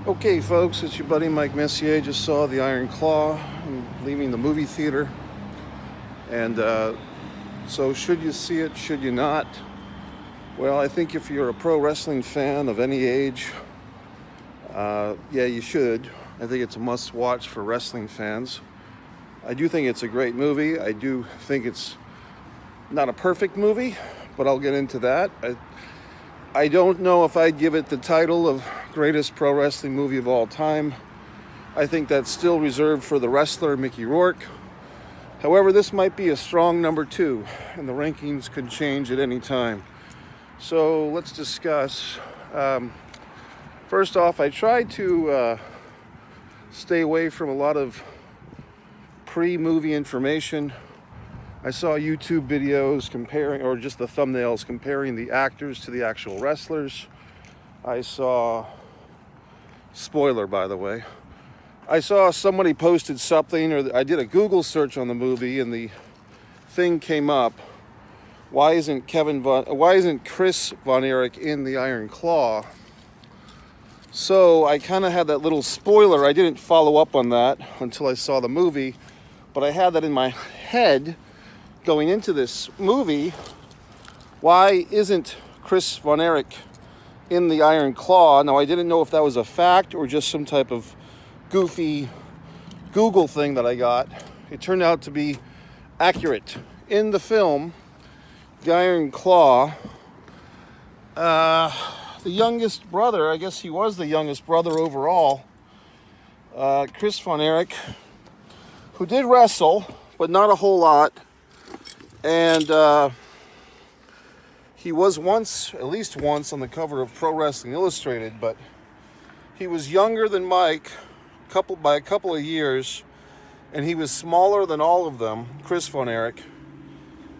Okay, folks, it's your buddy Mike Messier. Just saw The Iron Claw. I'm leaving the movie theater. And so, should you see it? Should you not? Well, I think if you're a pro wrestling fan of any age, yeah, you should. I think it's a must watch for wrestling fans. I do think it's a great movie. I do think it's not a perfect movie, but I'll get into that. I don't know if I'd give it the title of greatest pro wrestling movie of all time. I think that's still reserved for the wrestler Mickey Rourke. However, this might be a strong number 2, and the rankings could change at any time. So let's discuss. First off, I tried to stay away from a lot of pre-movie information. I saw YouTube videos comparing, or just the thumbnails comparing the actors to the actual wrestlers. I saw, spoiler by the way, I saw somebody posted something, or I did a Google search on the movie, and the thing came up: why isn't Chris Von Erich in the Iron Claw? So I kind of had that little spoiler. I didn't follow up on that until I saw the movie, but I had that in my head going into this movie. Why isn't Chris Von Erich in the Iron Claw? Now, I didn't know if that was a fact or just some type of goofy Google thing that I got. It turned out to be accurate. In the film, the Iron Claw, the youngest brother, I guess he was the youngest brother overall, Chris Von Erich, who did wrestle, but not a whole lot. And he was at least once, on the cover of Pro Wrestling Illustrated, but he was younger than Mike by a couple of years, and he was smaller than all of them, Chris Von Erich.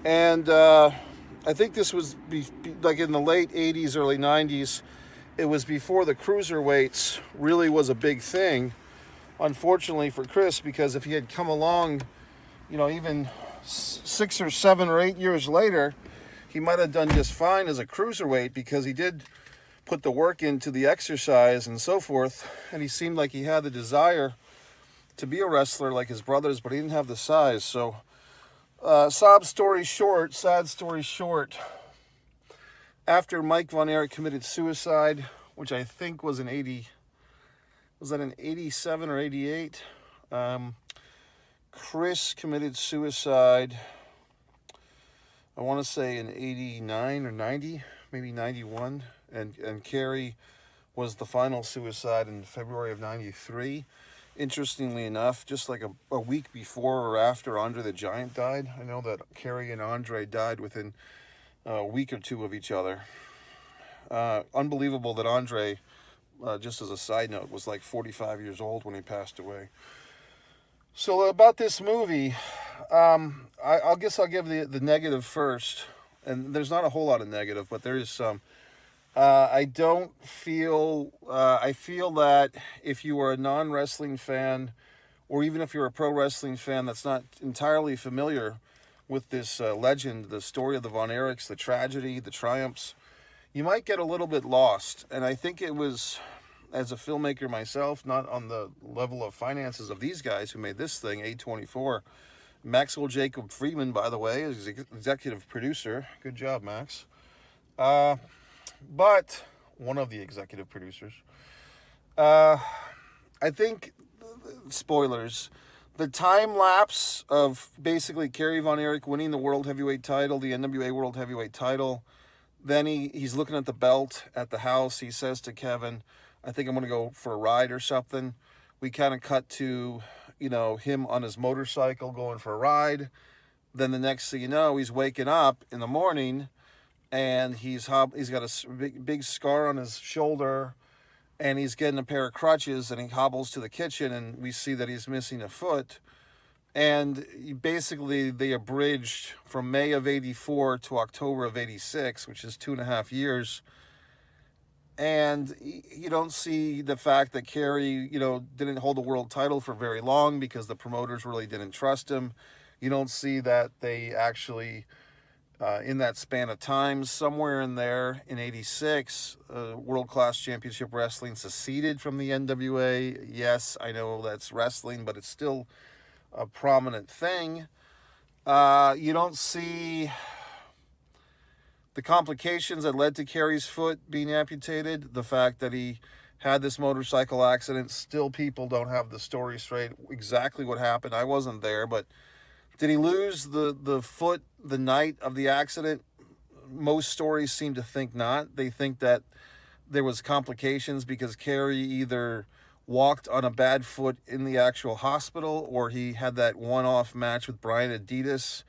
And I think this was like in the late 80s, early 90s. It was before the cruiserweights really was a big thing, unfortunately for Chris, because if he had come along, even 6 or 7 or 8 years later, he might have done just fine as a cruiserweight, because he did put the work into the exercise and so forth, and he seemed like he had the desire to be a wrestler like his brothers, but he didn't have the size. So sad story short, after Mike Von Erich committed suicide, which I think was in 87 or 88, Chris committed suicide, I want to say in 89 or 90, maybe 91. And Carrie was the final suicide in February of 93. Interestingly enough, just like a week before or after Andre the Giant died. I know that Carrie and Andre died within a week or two of each other. Unbelievable that Andre, just as a side note, was like 45 years old when he passed away. So about this movie, I guess I'll give the negative first. And there's not a whole lot of negative, but there is some. I feel that if you are a non-wrestling fan, or even if you're a pro wrestling fan that's not entirely familiar with this legend, the story of the Von Erichs, the tragedy, the triumphs, you might get a little bit lost. And I think it was, as a filmmaker myself, not on the level of finances of these guys who made this thing, A24. Maxwell Jacob Friedman, by the way, is executive producer. Good job, Max. But one of the executive producers. I think, spoilers, the time lapse of basically Kerry Von Erich winning the World Heavyweight title, the NWA World Heavyweight title, then he's looking at the belt at the house. He says to Kevin, I think I'm going to go for a ride or something. We kind of cut to, him on his motorcycle going for a ride. Then the next thing you know, he's waking up in the morning, and he's got a big scar on his shoulder, and he's getting a pair of crutches, and he hobbles to the kitchen, and we see that he's missing a foot. And basically, they abridged from May of 84 to October of 86, which is 2.5 years. And you don't see the fact that Kerry, didn't hold the world title for very long because the promoters really didn't trust him. You don't see that they actually in that span of time. Somewhere in there, in '86, World Class Championship Wrestling seceded from the NWA. Yes, I know that's wrestling, but it's still a prominent thing. You don't see the complications that led to Kerry's foot being amputated, the fact that he had this motorcycle accident. Still, people don't have the story straight, exactly what happened. I wasn't there, but did he lose the foot the night of the accident? Most stories seem to think not. They think that there was complications because Kerry either walked on a bad foot in the actual hospital, or he had that one-off match with Brian Adidas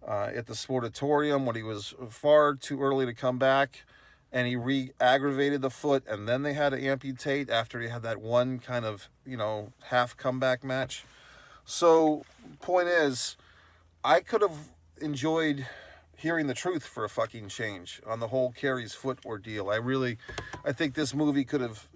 at the Sportatorium when he was far too early to come back, and he re-aggravated the foot, and then they had to amputate after he had that one kind of, half comeback match. So, point is, I could have enjoyed hearing the truth for a fucking change on the whole Kerry's foot ordeal. I think this movie could have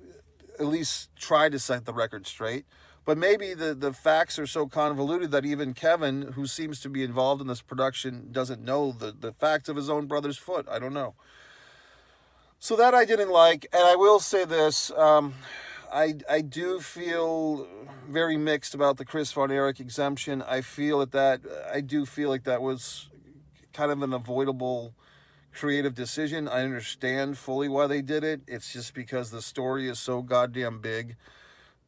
at least tried to set the record straight. But maybe the facts are so convoluted that even Kevin, who seems to be involved in this production, doesn't know the facts of his own brother's foot. I don't know. So that I didn't like. And I will say this. I do feel very mixed about the Chris Von Erich exemption. I do feel like that was kind of an avoidable creative decision. I understand fully why they did it. It's just because the story is so goddamn big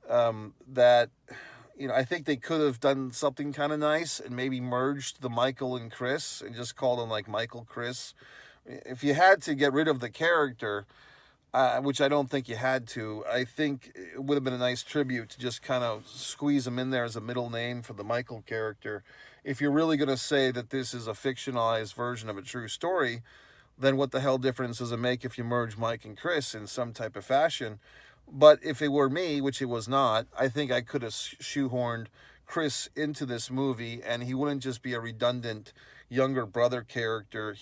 that, I think they could have done something kind of nice and maybe merged the Michael and Chris and just called them like Michael Chris. If you had to get rid of the character, which I don't think you had to, I think it would have been a nice tribute to just kind of squeeze him in there as a middle name for the Michael character. If you're really going to say that this is a fictionalized version of a true story, then what the hell difference does it make if you merge Mike and Chris in some type of fashion? But if it were me, which it was not, I think I could have shoehorned Chris into this movie, and he wouldn't just be a redundant younger brother character.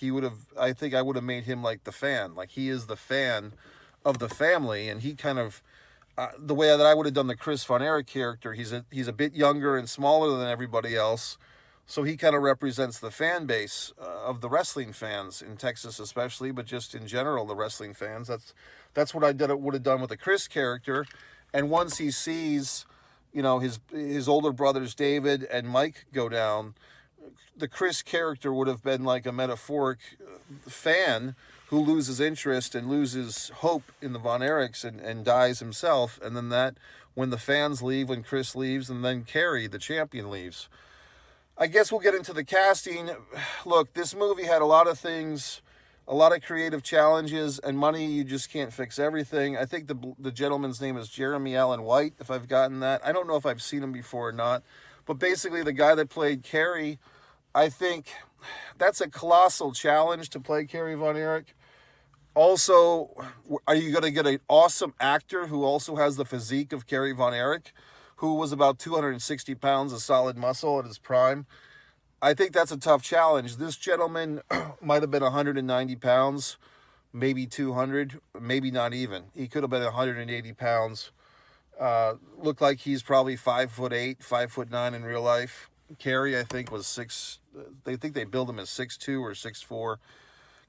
I think I would have made him like the fan. Like, he is the fan of the family, and he kind of, the way that I would have done the Chris Von Erich character, he's a bit younger and smaller than everybody else, so he kind of represents the fan base of the wrestling fans in Texas especially, but just in general, the wrestling fans. That's what I would have done with the Chris character. And once he sees, his older brothers David and Mike go down, the Chris character would have been like a metaphoric fan who loses interest and loses hope in the Von Erichs and dies himself. And then when the fans leave, when Chris leaves, and then Kerry, the champion, leaves. I guess we'll get into the casting. Look, this movie had a lot of things, a lot of creative challenges, and money, you just can't fix everything. I think the gentleman's name is Jeremy Allen White, if I've gotten that. I don't know if I've seen him before or not. But basically, the guy that played Kerry, I think that's a colossal challenge to play Kerry Von Erich. Also, are you going to get an awesome actor who also has the physique of Kerry Von Erich, who was about 260 pounds of solid muscle at his prime? I think that's a tough challenge. This gentleman might have been 190 pounds, maybe 200, maybe not even. He could have been 180 pounds. Looked like he's probably 5'8", 5'9" in real life. Kerry, I think, was they think they billed him as 6'2" or 6'4".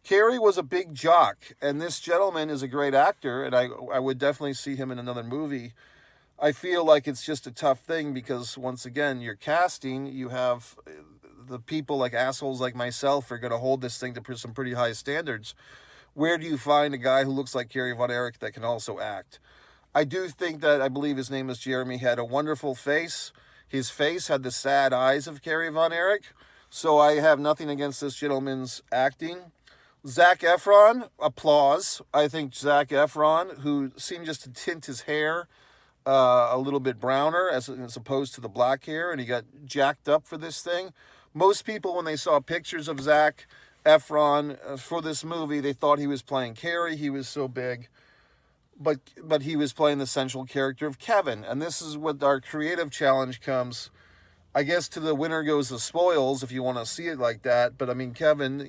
Kerry was a big jock, and this gentleman is a great actor, and I would definitely see him in another movie. I feel like it's just a tough thing because, once again, you're casting, you have the people like assholes like myself are going to hold this thing to some pretty high standards. Where do you find a guy who looks like Kerry Von Erich that can also act? I do think that, I believe his name is Jeremy, had a wonderful face. His face had the sad eyes of Kerry Von Erich, so I have nothing against this gentleman's acting. Zac Efron, applause. I think Zac Efron, who seemed just to tint his hair a little bit browner as opposed to the black hair, and he got jacked up for this thing. Most people, when they saw pictures of Zac Efron for this movie, they thought he was playing Kerry. He was so big. But he was playing the central character of Kevin. And this is what our creative challenge comes. I guess to the winner goes the spoils, if you want to see it like that. But I mean, Kevin,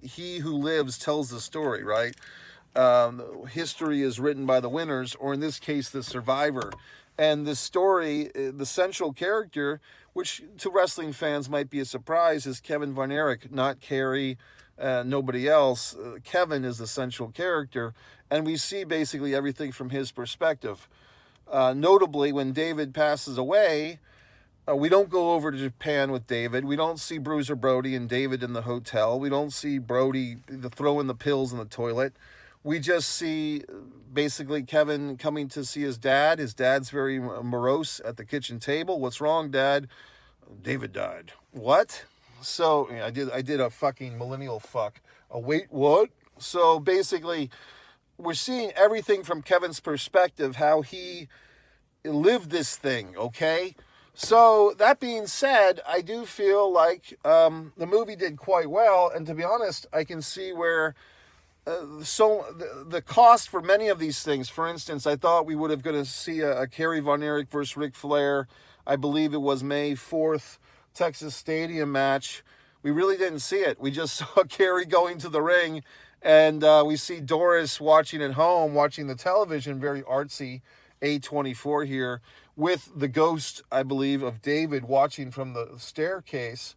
he who lives tells the story, right? History is written by the winners, or in this case, the survivor. And the story, the central character, which to wrestling fans might be a surprise, is Kevin Von Erich, not Kerry, nobody else. Kevin is the central character, and we see basically everything from his perspective. Notably, when David passes away, we don't go over to Japan with David. We don't see Bruiser Brody and David in the hotel. We don't see Brody throwing the pills in the toilet. We just see basically Kevin coming to see his dad. His dad's very morose at the kitchen table. What's wrong, Dad? David died. What? So yeah, I did a fucking millennial fuck. Wait, what? So basically, we're seeing everything from Kevin's perspective, how he lived this thing, okay? So that being said, I do feel like the movie did quite well, and to be honest, I can see where the cost for many of these things. For instance, I thought we would have going to see a Kerry Von Erich versus Ric Flair. I believe it was May 4th, Texas Stadium match. We really didn't see it. We just saw Kerry going to the ring, and we see Doris watching at home, watching the television, very artsy, A24 here, with the ghost, I believe, of David watching from the staircase.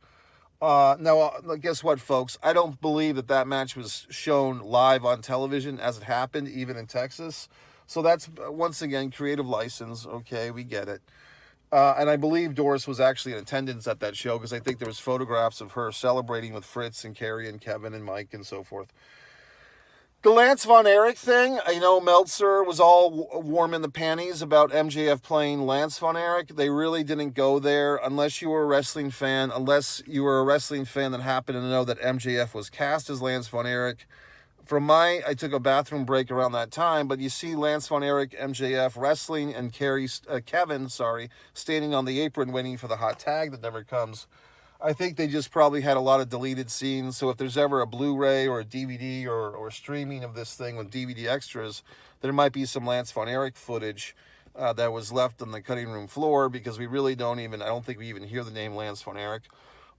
Now, guess what, folks? I don't believe that match was shown live on television as it happened, even in Texas. So that's, once again, creative license. Okay, we get it. And I believe Doris was actually in attendance at that show because I think there was photographs of her celebrating with Fritz and Kerry and Kevin and Mike and so forth. The Lance Von Erich thing, I know Meltzer was all warm in the panties about MJF playing Lance Von Erich. They really didn't go there unless you were a wrestling fan, that happened to know that MJF was cast as Lance Von Erich. I took a bathroom break around that time, but you see Lance Von Erich, MJF wrestling, and Kevin standing on the apron waiting for the hot tag that never comes. I think they just probably had a lot of deleted scenes, so if there's ever a Blu-ray or a DVD or streaming of this thing with DVD extras, there might be some Lance Von Erich footage that was left on the cutting room floor, because we really I don't think we even hear the name Lance Von Erich.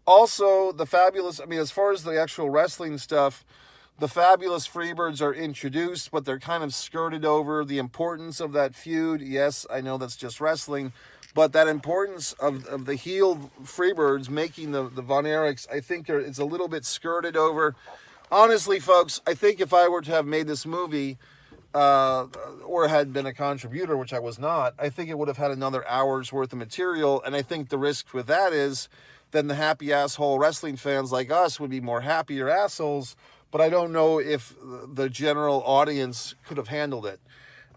Also, as far as the actual wrestling stuff, the Fabulous Freebirds are introduced, but they're kind of skirted over. The importance of that feud, yes, I know that's just wrestling, but that importance of the heel Freebirds making the Von Erichs, I think it's a little bit skirted over. Honestly, folks, I think if I were to have made this movie, or had been a contributor, which I was not, I think it would have had another hour's worth of material, and I think the risk with that is then the happy asshole wrestling fans like us would be more happier assholes, but I don't know if the general audience could have handled it.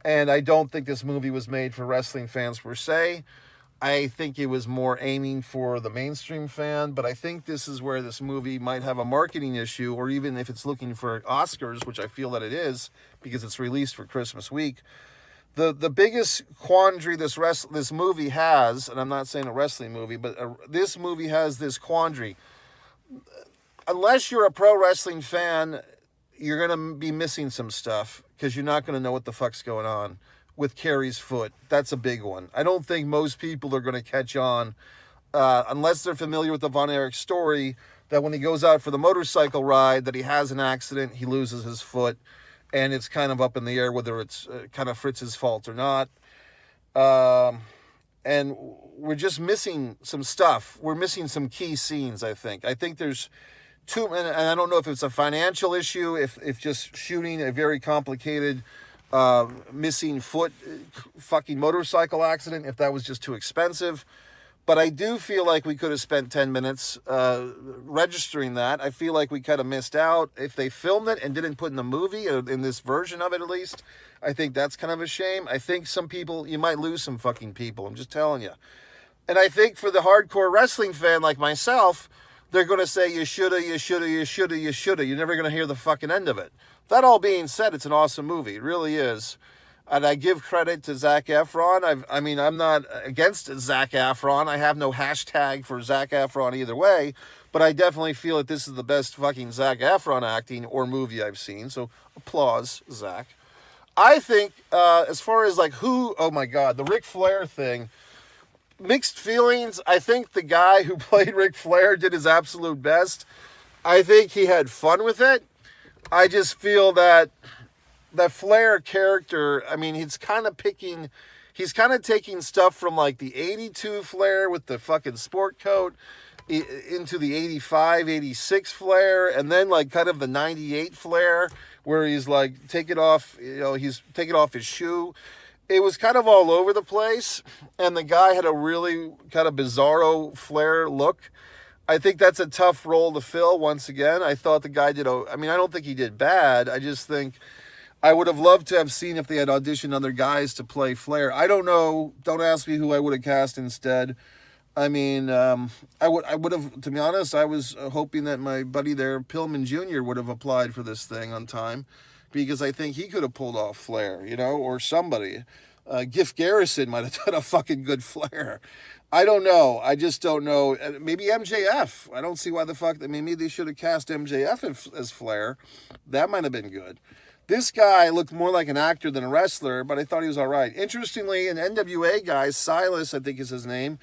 And I don't think this movie was made for wrestling fans per se. I think it was more aiming for the mainstream fan, but I think this is where this movie might have a marketing issue, or even if it's looking for Oscars, which I feel that it is, because it's released for Christmas week. The biggest quandary this movie has, and I'm not saying a wrestling movie, but this movie has this quandary. Unless you're a pro wrestling fan, you're going to be missing some stuff, because you're not going to know what the fuck's going on with Kerry's foot. That's a big one. I don't think most people are going to catch on, unless they're familiar with the Von Erich story, that when he goes out for the motorcycle ride, that he has an accident, he loses his foot, and it's kind of up in the air whether it's kind of Fritz's fault or not. And we're just missing some stuff. We're missing some key scenes, I think. I think there's too, and I don't know if it's a financial issue, if just shooting a very complicated missing foot fucking motorcycle accident, if that was just too expensive. But I do feel like we could have spent 10 minutes registering that. I feel like we kind of missed out. If they filmed it and didn't put in the movie, or in this version of it at least, I think that's kind of a shame. I think some people, you might lose some fucking people. I'm just telling you. And I think for the hardcore wrestling fan like myself, they're going to say, you shoulda, you shoulda, you shoulda, you shoulda. You're never going to hear the fucking end of it. That all being said, it's an awesome movie. It really is. And I give credit to Zac Efron. I'm not against Zac Efron. I have no hashtag for Zac Efron either way. But I definitely feel that this is the best fucking Zac Efron acting or movie I've seen. So applause, Zac. I think, as far as like oh my God, the Ric Flair thing, mixed feelings. I think the guy who played Ric Flair did his absolute best. I think he had fun with it. I just feel that Flair character, he's kind of taking stuff from like the 82 Flair with the fucking sport coat, into the 85, 86 Flair, and then like kind of the 98 Flair, where he's like taking off, he's taking off his shoe. It was kind of all over the place, and the guy had a really kind of bizarro Flair look. I think that's a tough role to fill once again. I thought the guy did, I don't think he did bad. I just think I would have loved to have seen if they had auditioned other guys to play Flair. I don't know. Don't ask me who I would have cast instead. I would have, to be honest, I was hoping that my buddy there, Pillman Jr., would have applied for this thing on time, because I think he could have pulled off Flair, or somebody. Giff Garrison might have done a fucking good Flair. I don't know. I just don't know. Maybe MJF. I don't see why the fuck. Maybe they should have cast MJF as Flair. That might have been good. This guy looked more like an actor than a wrestler, but I thought he was all right. Interestingly, an NWA guy, Silas, I think is his name,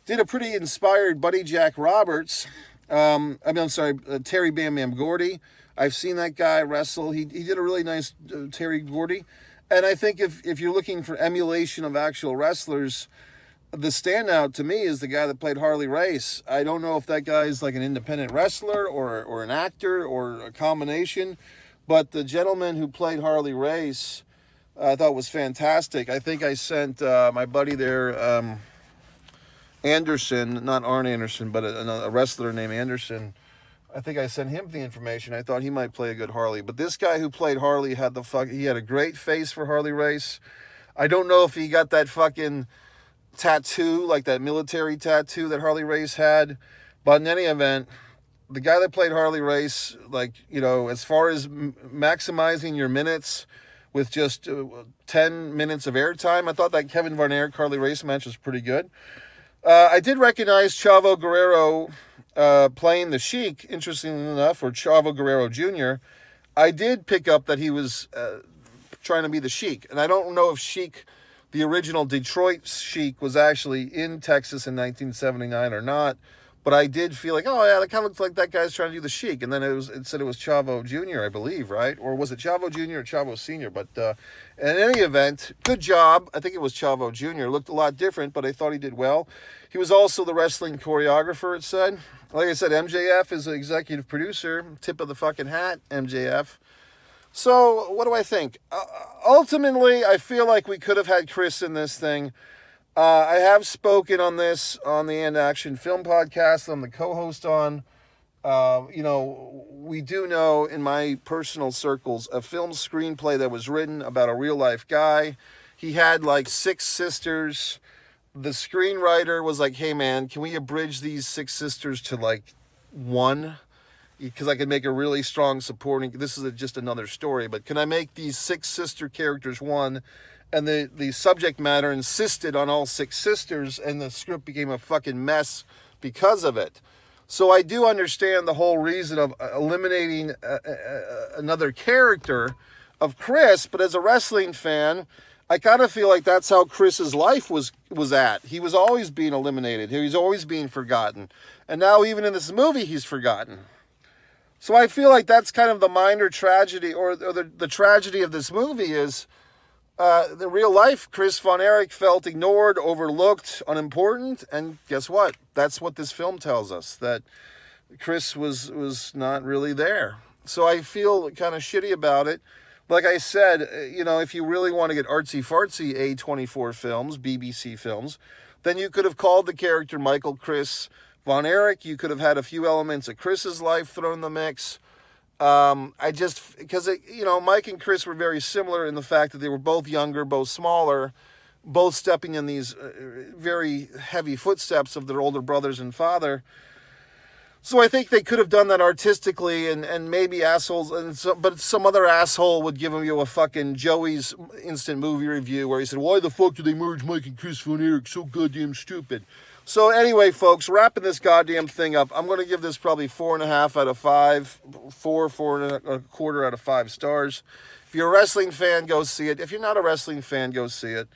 did a pretty inspired Buddy Jack Roberts. Terry Bam Bam Gordy. I've seen that guy wrestle. He did a really nice Terry Gordy. And I think if you're looking for emulation of actual wrestlers, the standout to me is the guy that played Harley Race. I don't know if that guy's like an independent wrestler or an actor or a combination, but the gentleman who played Harley Race I thought was fantastic. I think I sent my buddy there, Anderson, not Arn Anderson, but a wrestler named Anderson. I think I sent him the information. I thought he might play a good Harley. But this guy who played Harley he had a great face for Harley Race. I don't know if he got that fucking tattoo, like that military tattoo that Harley Race had. But in any event, the guy that played Harley Race, as far as maximizing your minutes with just 10 minutes of airtime, I thought that Kevin Von Erich Harley Race match was pretty good. I did recognize Chavo Guerrero playing the Sheik, interestingly enough, or Chavo Guerrero Jr. I did pick up that he was trying to be the Sheik. And I don't know if Sheik, the original Detroit Sheik, was actually in Texas in 1979 or not. But I did feel like, oh yeah, that kind of looks like that guy's trying to do the Sheik. And then it said it was Chavo Jr., I believe, right? Or was it Chavo Jr. or Chavo Sr.? But in any event, good job. I think it was Chavo Jr. Looked a lot different, but I thought he did well. He was also the wrestling choreographer, it said. Like I said, MJF is the executive producer. Tip of the fucking hat, MJF. So, what do I think? Ultimately, I feel like we could have had Chris in this thing. I have spoken on this on the And Action Film Podcast. I'm the co-host on. We do know in my personal circles a film screenplay that was written about a real-life guy. He had like 6 sisters. The screenwriter was like, hey man, can we abridge these 6 sisters to like 1? Because I could make a really strong supporting, this is just another story, but can I make these 6 sister characters 1? And the subject matter insisted on all 6 sisters, and the script became a fucking mess because of it. So I do understand the whole reason of eliminating another character of Chris, but as a wrestling fan, I kind of feel like that's how Chris's life was at. He was always being eliminated. He was always being forgotten. And now even in this movie, he's forgotten. So I feel like that's kind of the minor tragedy, or the tragedy of this movie is the real life Chris Von Erich felt ignored, overlooked, unimportant, and guess what? That's what this film tells us, that Chris was not really there. So I feel kind of shitty about it. Like I said, if you really want to get artsy-fartsy A24 films, BBC films, then you could have called the character Michael Chris Von Erich. You could have had a few elements of Chris's life thrown in the mix. Because Mike and Chris were very similar in the fact that they were both younger, both smaller, both stepping in these very heavy footsteps of their older brothers and father. So I think they could have done that artistically, and maybe assholes, but some other asshole would give you a fucking Joey's instant movie review where he said, why the fuck did they merge Mike and Chris Von Erich? So goddamn stupid. So anyway, folks, wrapping this goddamn thing up, I'm going to give this probably 4.5 out of 5, 4.25 out of 5 stars. If you're a wrestling fan, go see it. If you're not a wrestling fan, go see it.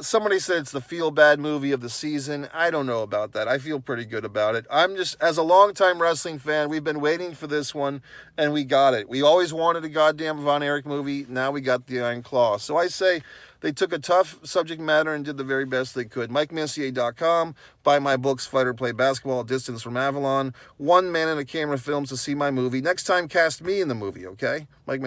Somebody said it's the feel-bad movie of the season. I don't know about that. I feel pretty good about it. I'm just, as a longtime wrestling fan, we've been waiting for this one, and we got it. We always wanted a goddamn Von Erich movie. Now we got the Iron Claw. So I say they took a tough subject matter and did the very best they could. MikeMessier.com. Buy my books, Fight or Play Basketball, Distance from Avalon. One Man and a Camera Films to see my movie. Next time, cast me in the movie, okay? Mike